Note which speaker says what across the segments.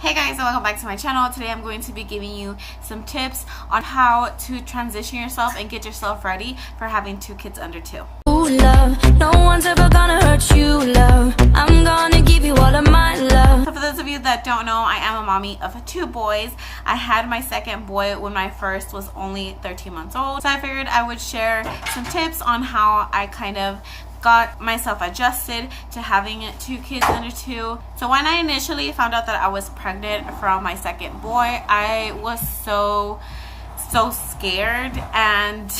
Speaker 1: Hey guys, and welcome back to my channel. Today I'm going to be giving you some tips on how to transition yourself and get yourself ready for having 2 kids under 2.
Speaker 2: Ooh, love, no one's ever gonna hurt you, love. I'm gonna give you all of my love.
Speaker 1: So for those of you that don't know, I am a mommy of 2 boys. I had my second boy when my first was only 13 months old. So I figured I would share some tips on how I kind of got myself adjusted to having 2 kids under 2. So when I initially found out that I was pregnant from my second boy, I was so scared. And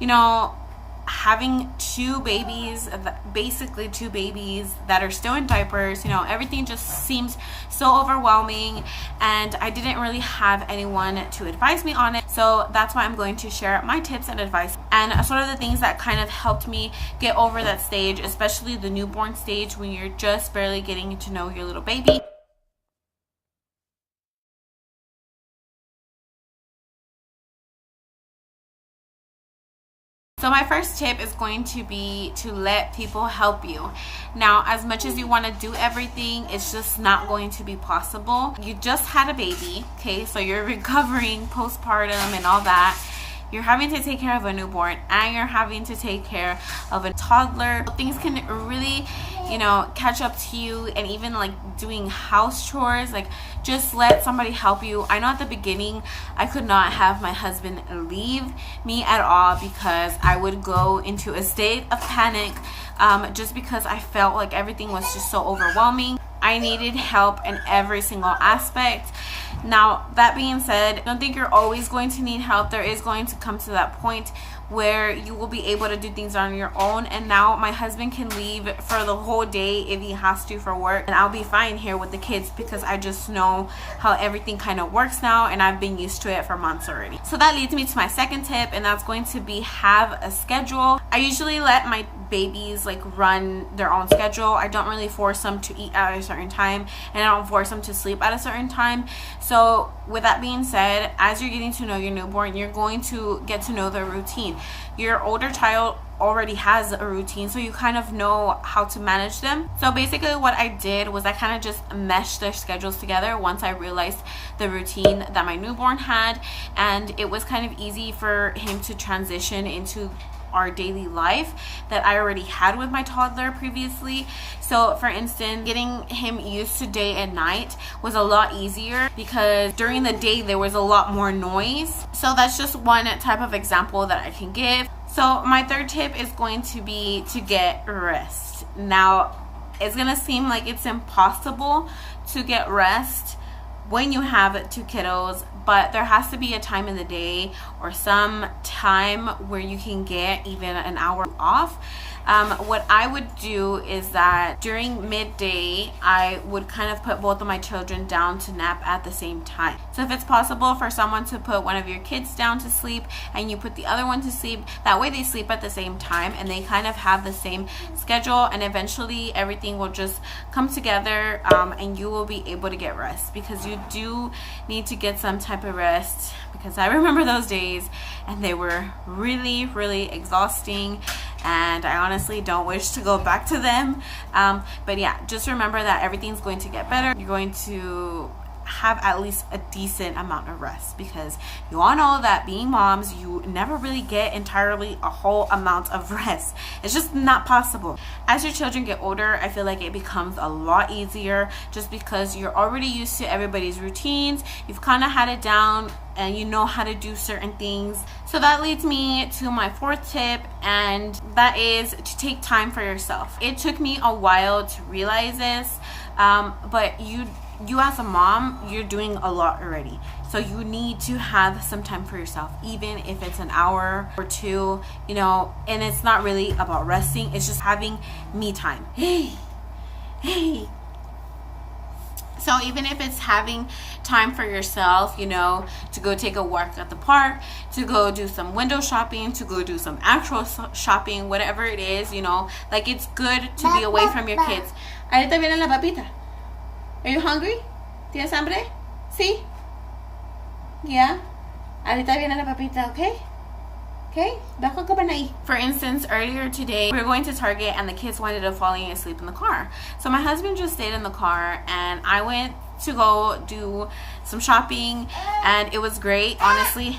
Speaker 1: you know, having 2 babies, basically 2 babies that are still in diapers, you know, everything just seems so overwhelming, and I didn't really have anyone to advise me on it. So that's why I'm going to share my tips and advice and sort of the things that kind of helped me get over that stage, especially the newborn stage when you're just barely getting to know your little baby. So my first tip is going to be to let people help you. Now, as much as you want to do everything, it's just not going to be possible. You just had a baby, okay? So you're recovering postpartum and all that. You're having to take care of a newborn, and you're having to take care of a toddler. Things can really, you know, catch up to you, and even like doing house chores, like just let somebody help you. I know at the beginning I could not have my husband leave me at all because I would go into a state of panic just because I felt like everything was just so overwhelming. I needed help in every single aspect. Now, that being said, I don't think you're always going to need help. There is going to come to that point where you will be able to do things on your own. And now my husband can leave for the whole day if he has to for work, and I'll be fine here with the kids because I just know how everything kind of works now, and I've been used to it for months already. So that leads me to my second tip, and that's going to be have a schedule. I usually let my babies like run their own schedule. I don't really force them to eat at a certain time, and I don't force them to sleep at a certain time. So with that being said, as you're getting to know your newborn, you're going to get to know their routine. Your older child already has a routine, so you kind of know how to manage them. So basically what I did was I kind of just meshed their schedules together once I realized the routine that my newborn had, and it was kind of easy for him to transition into our daily life that I already had with my toddler previously. So for instance, getting him used to day and night was a lot easier because during the day there was a lot more noise. So that's just one type of example that I can give. So my third tip is going to be to get rest. Now, it's gonna seem like it's impossible to get rest when you have 2 kiddos, but there has to be a time in the day or some time where you can get even an hour off. What I would do is that during midday, I would kind of put both of my children down to nap at the same time. So if it's possible for someone to put one of your kids down to sleep and you put the other one to sleep, that way they sleep at the same time and they kind of have the same schedule, and eventually everything will just come together and you will be able to get rest, because you do need to get some type of rest, because I remember those days and they were really exhausting, and I honestly don't wish to go back to them. But yeah, just remember that everything's going to get better. You're going to have at least a decent amount of rest, because you all know that being moms, you never really get entirely a whole amount of rest. It's just not possible. As your children get older, I feel like it becomes a lot easier just because you're already used to everybody's routines. You've kind of had it down and you know how to do certain things. So that leads me to my 4th tip, and that is to take time for yourself. It took me a while to realize this, but you as a mom, you're doing a lot already. So you need to have some time for yourself, even if it's an hour or 2, you know, and it's not really about resting. It's just having me time. Hey. So even if it's having time for yourself, you know, to go take a walk at the park, to go do some window shopping, to go do some actual shopping, whatever it is, you know, like it's good to be away from your kids. Ahorita viene la papita. Are you hungry? ¿Tienes hambre? ¿Sí? Yeah? Ahorita viene la papita, okay? Okay? For instance, earlier today, we were going to Target and the kids ended up falling asleep in the car. So my husband just stayed in the car and I went to go do some shopping, and it was great, honestly.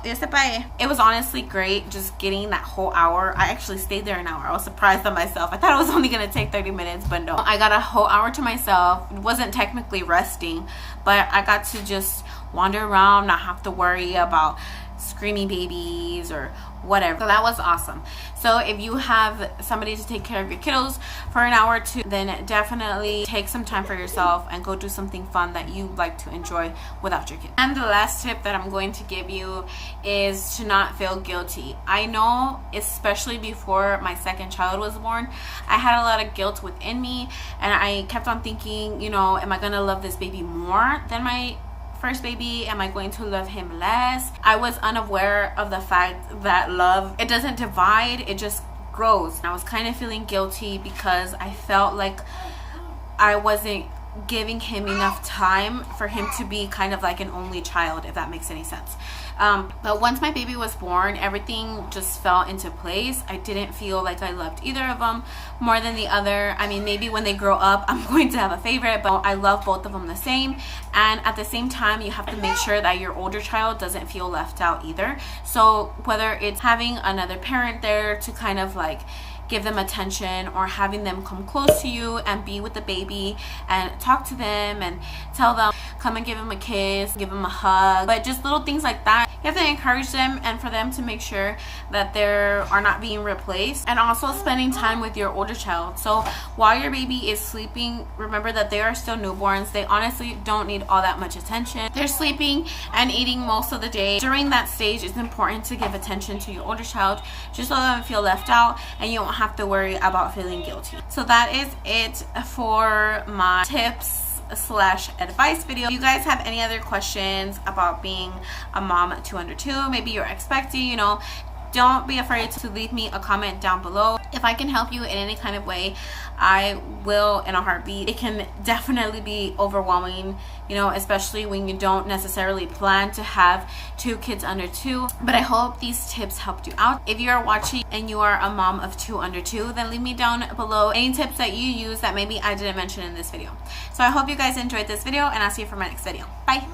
Speaker 1: It was honestly great just getting that whole hour. I actually stayed there an hour. I was surprised at myself. I thought it was only gonna take 30 minutes, but no. I got a whole hour to myself. It wasn't technically resting, but I got to just wander around, not have to worry about screaming babies or whatever. So that was awesome. So if you have somebody to take care of your kiddos for an hour or two, then definitely take some time for yourself and go do something fun that you like to enjoy without your kids. And the last tip that I'm going to give you is to not feel guilty. I know, especially before my second child was born, I had a lot of guilt within me, and I kept on thinking, you know, am I gonna love this baby more than my first baby? Am I going to love him less? I was unaware of the fact that love, it doesn't divide, it just grows. And I was kind of feeling guilty because I felt like I wasn't giving him enough time for him to be kind of like an only child, if that makes any sense. But once my baby was born, everything just fell into place. I didn't feel like I loved either of them more than the other. I mean, maybe when they grow up, I'm going to have a favorite, but I love both of them the same. And at the same time, you have to make sure that your older child doesn't feel left out either. So whether it's having another parent there to kind of like give them attention, or having them come close to you and be with the baby and talk to them and tell them, come and give them a kiss, give them a hug, but just little things like that. You have to encourage them and for them to make sure that they are not being replaced, and also spending time with your older child. So while your baby is sleeping, remember that they are still newborns. They honestly don't need all that much attention. They're sleeping and eating most of the day. During that stage, it's important to give attention to your older child just so they don't feel left out and you don't have to worry about feeling guilty. So that is it for my tips / advice video. If you guys have any other questions about being a mom 2 under 2, maybe you're expecting, you know, don't be afraid to leave me a comment down below. If I can help you in any kind of way, I will in a heartbeat. It can definitely be overwhelming, you know, especially when you don't necessarily plan to have 2 kids under 2. But I hope these tips helped you out. If you are watching and you are a mom of 2 under 2, then leave me down below any tips that you use that maybe I didn't mention in this video. So I hope you guys enjoyed this video, and I'll see you for my next video. Bye.